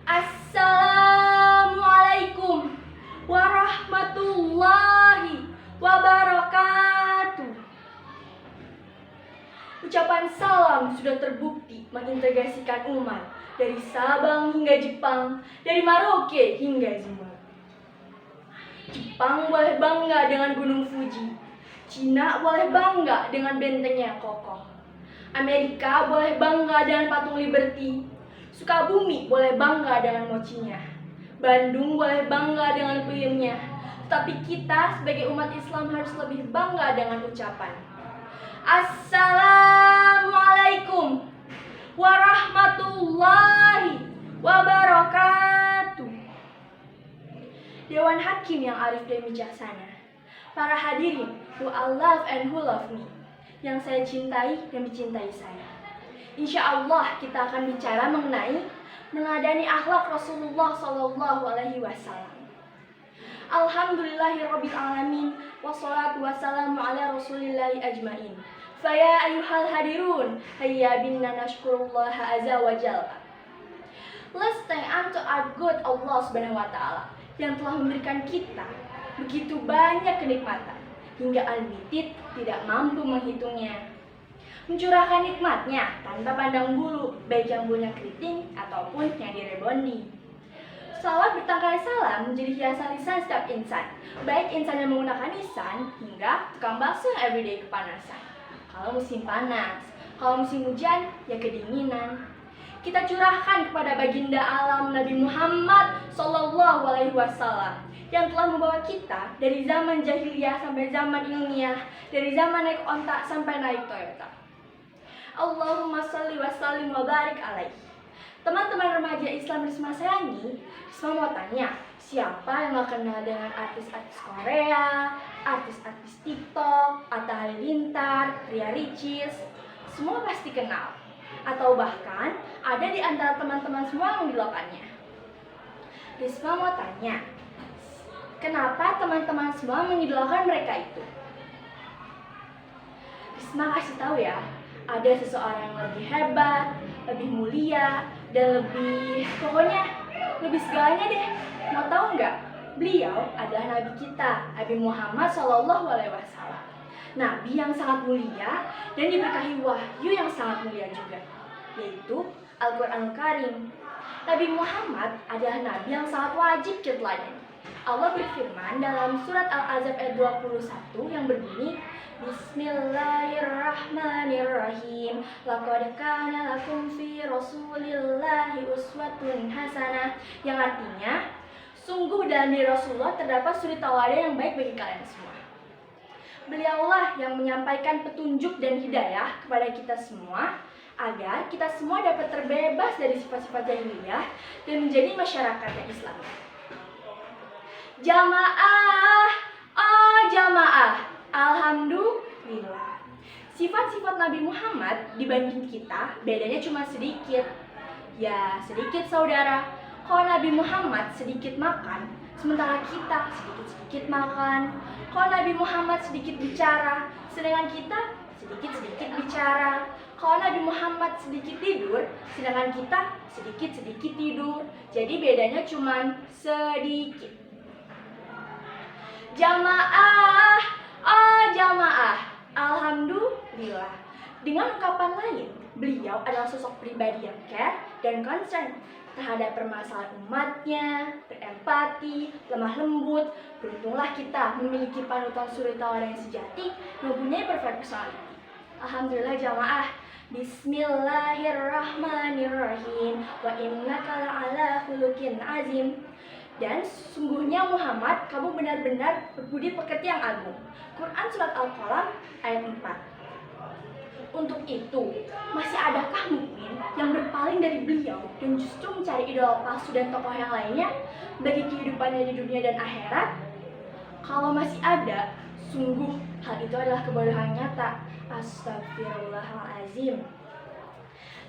Assalamualaikum warahmatullahi wabarakatuh. Ucapan salam sudah terbukti mengintegrasikan umat dari Sabang hingga Jepang, dari Merauke hingga Zimbabwe. Jepang boleh bangga dengan Gunung Fuji, Cina boleh bangga dengan bentengnya yang kokoh, Amerika boleh bangga dengan patung Liberty, Sukabumi boleh bangga dengan mochinya, Bandung boleh bangga dengan puyemnya. Tetapi kita sebagai umat Islam harus lebih bangga dengan ucapan Assalamualaikum warahmatullahi wabarakatuh. Dewan Hakim yang arif dan bijaksana, para hadirin who I love and who love me, yang saya cintai dan mencintai saya. Insya Allah kita akan bicara mengenai meneladani akhlak Rasulullah SAW. Alhamdulillahirabbil alamin wassalatu wassalamu ala rasulillahi ajmain. Faya ayyuhal hadirun hayya binna nashkurullaha azza wa jalla. Let's thank unto our good Allah Subhanahu wa taala yang telah memberikan kita begitu banyak kenikmatan hingga al-mitid tidak mampu menghitungnya. Mencurahkan nikmatnya tanpa pandang bulu, baik yang bulunya keriting ataupun yang direbondi. Salawat bertangkai salam menjadi hiasan lisan setiap insan, baik insan yang menggunakan lisan hingga tukang bakso yang everyday kepanasan. Kalau musim panas, kalau musim hujan, ya kedinginan. Kita curahkan kepada baginda alam Nabi Muhammad SAW yang telah membawa kita dari zaman jahiliyah sampai zaman ilmiah, dari zaman naik onta sampai naik Toyota. Allahumma sholli wa sallim wa barik alaih. Teman-teman remaja Islam Risma sayangi, Risma mau tanya, siapa yang gak kenal dengan artis-artis Korea, artis-artis TikTok, Atta Halilintar, Ria Ricis? Semua pasti kenal, atau bahkan ada di antara teman-teman semua yang mengidolakannya. Risma mau tanya, kenapa teman-teman semua mengidolakan mereka itu? Risma kasih tahu ya, ada seseorang yang lebih hebat, lebih mulia, dan pokoknya lebih segalanya deh. Mau tahu nggak? Beliau adalah Nabi kita, Nabi Muhammad SAW. Nabi yang sangat mulia dan diberkahi wahyu yang sangat mulia juga, yaitu Al-Quranul Karim. Nabi Muhammad adalah Nabi yang sangat wajib kita teladani. Allah berfirman dalam surat Al-Ahzab ayat 21 yang berbunyi, Bismillahirrahmanirrahim. Laqad kana lakum fi Rasulillahi uswatun hasanah, yang artinya sungguh dalam diri Rasulullah terdapat suri tauladan yang baik bagi kalian semua. Beliaulah yang menyampaikan petunjuk dan hidayah kepada kita semua agar kita semua dapat terbebas dari sifat-sifat jahiliyah dan menjadi masyarakat yang Islam. Jamaah, oh jamaah, alhamdulillah. Sifat-sifat Nabi Muhammad dibanding kita bedanya cuma sedikit. Ya sedikit saudara. Kalau Nabi Muhammad sedikit makan, sementara kita sedikit-sedikit makan. Kalau Nabi Muhammad sedikit bicara, sedangkan kita sedikit-sedikit bicara. Kalau Nabi Muhammad sedikit tidur, sedangkan kita sedikit-sedikit tidur. Jadi bedanya cuma sedikit. Jamaah, oh jamaah, alhamdulillah. Dengan ungkapan lain, beliau adalah sosok pribadi yang care dan concern terhadap permasalahan umatnya, berempati, lemah lembut. Beruntunglah kita memiliki panutan suri tauladan yang sejati, mempunyai perfect personality. Alhamdulillah jamaah. Bismillahirrahmanirrahim. Wa innaka la'ala khuluqin azim. Dan sungguhnya Muhammad, kamu benar-benar berbudi pekerti yang agung. Quran Surat Al-Qalam ayat 4. Untuk itu, masih adakah mukmin yang berpaling dari beliau dan justru mencari idola palsu dan tokoh yang lainnya bagi kehidupannya di dunia dan akhirat? Kalau masih ada, sungguh hal itu adalah kebodohan nyata. Astagfirullahaladzim.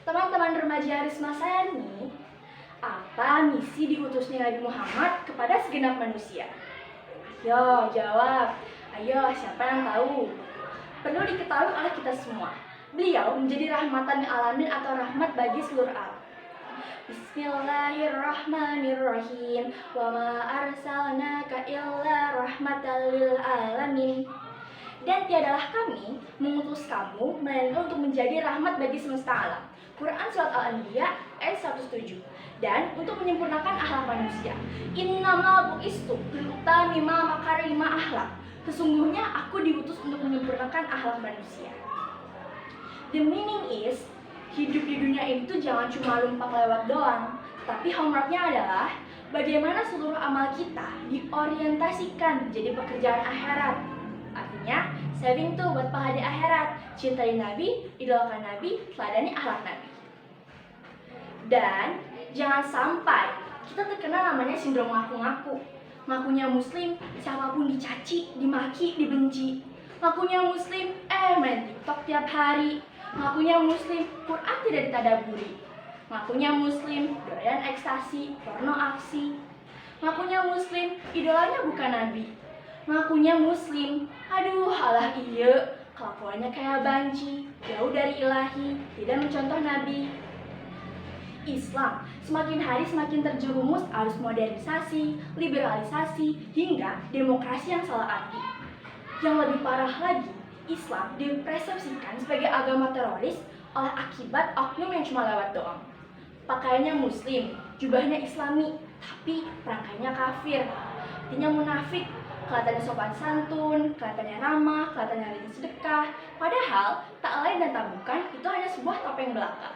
Teman-teman remaja Risma sayangi, apa misi diutusnya Nabi Muhammad kepada segenap manusia? Ayo jawab, ayo siapa yang tahu? Perlu diketahui oleh kita semua, beliau menjadi rahmatan lil alamin atau rahmat bagi seluruh alam. Bismillahirrahmanirrahim. Wa ma arsalnaka illa rahmatan lil alamin. Dan tiadalah kami mengutus kamu melainkan untuk menjadi rahmat bagi semesta alam. Quran Surat Al-Anbiya ayat 107. Dan untuk menyempurnakan akhlak manusia. Innamal bu'istu liutamima makarima akhlak. Sesungguhnya aku diutus untuk menyempurnakan akhlak manusia. The meaning is, hidup di dunia ini tuh jangan cuma lumpak lewat doang, tapi homeworknya adalah bagaimana seluruh amal kita diorientasikan menjadi pekerjaan akhirat. Artinya, saving tuh buat pahala di akhirat, cintai Nabi, idolakan Nabi, teladani akhlak Nabi. Dan jangan sampai kita terkena namanya sindrom ngaku-ngaku. Ngakunya muslim, siapapun dicaci, dimaki, dibenci. Ngakunya muslim, main TikTok tiap hari. Ngakunya muslim, Quran tidak ditadaburi. Ngakunya muslim, doyan ekstasi, porno aksi. Ngakunya muslim, idolanya bukan Nabi. Ngakunya muslim, aduh alah iya, kelakuannya kayak banci, jauh dari ilahi, tidak mencontoh Nabi. Islam semakin hari semakin terjerumus arus modernisasi, liberalisasi, hingga demokrasi yang salah arti. Yang lebih parah lagi, Islam dipersepsikan sebagai agama teroris oleh akibat oknum yang cuma lewat doang. Pakaiannya muslim, jubahnya islami, tapi perangkainya kafir. Artinya munafik, kelihatannya sopan santun, kelihatannya ramah, kelihatannya rajin sedekah. Padahal tak lain dan tak bukan, itu hanya sebuah topeng belaka.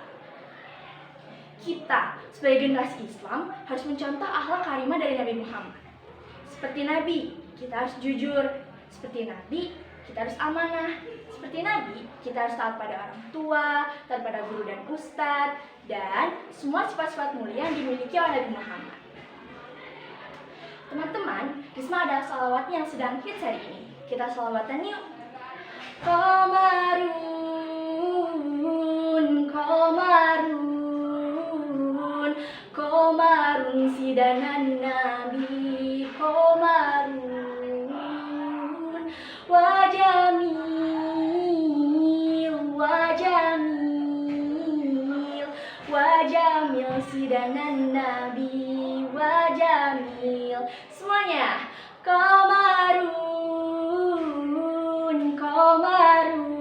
Kita sebagai generasi Islam harus mencontoh akhlak karimah dari Nabi Muhammad. Seperti Nabi, kita harus jujur. Seperti Nabi, kita harus amanah. Seperti Nabi, kita harus taat pada orang tua, taat pada guru dan ustadz, dan semua sifat-sifat mulia yang dimiliki oleh Nabi Muhammad. Teman-teman, Risma ada salawatnya yang sedang hits hari ini. Kita salawatan yuk. Komarun, komarun, komarun sidanan Nabi, komarun, wajamil, wajamil, wajamil sidanan Nabi, wajamil. Semuanya. Komarun, komarun,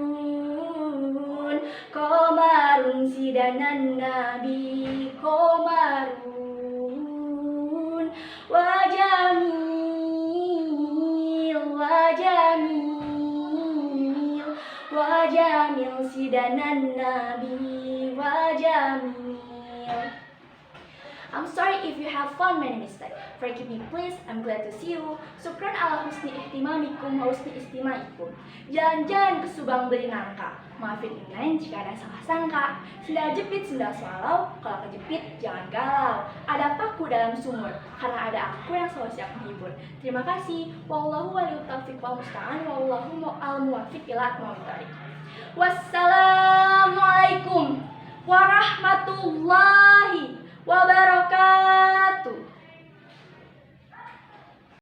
komarun sidanan Nabi, komarun, wajamil, wajamil, wajamil sidanan Nabi, wajamil. I'm sorry if you have found many mistakes. Forgive me please, I'm glad to see you. Syukran ala husni ihtimamikum wa husni istimaikum. Jalan-jalan ke Subang beli nangka. Maafin Inain jika ada salah sangka. Sendal jepit, sendal swallow. Kalau kejepit, jangan galau. Ada paku dalam sumur, karena ada aku yang selalu siap menghibur. Terima kasih. Wallahu waliyut taufiq wal musta'an. Wallahu al-muwaffiq ila aqwamit thoriq. Wassalamualaikum warahmatullahi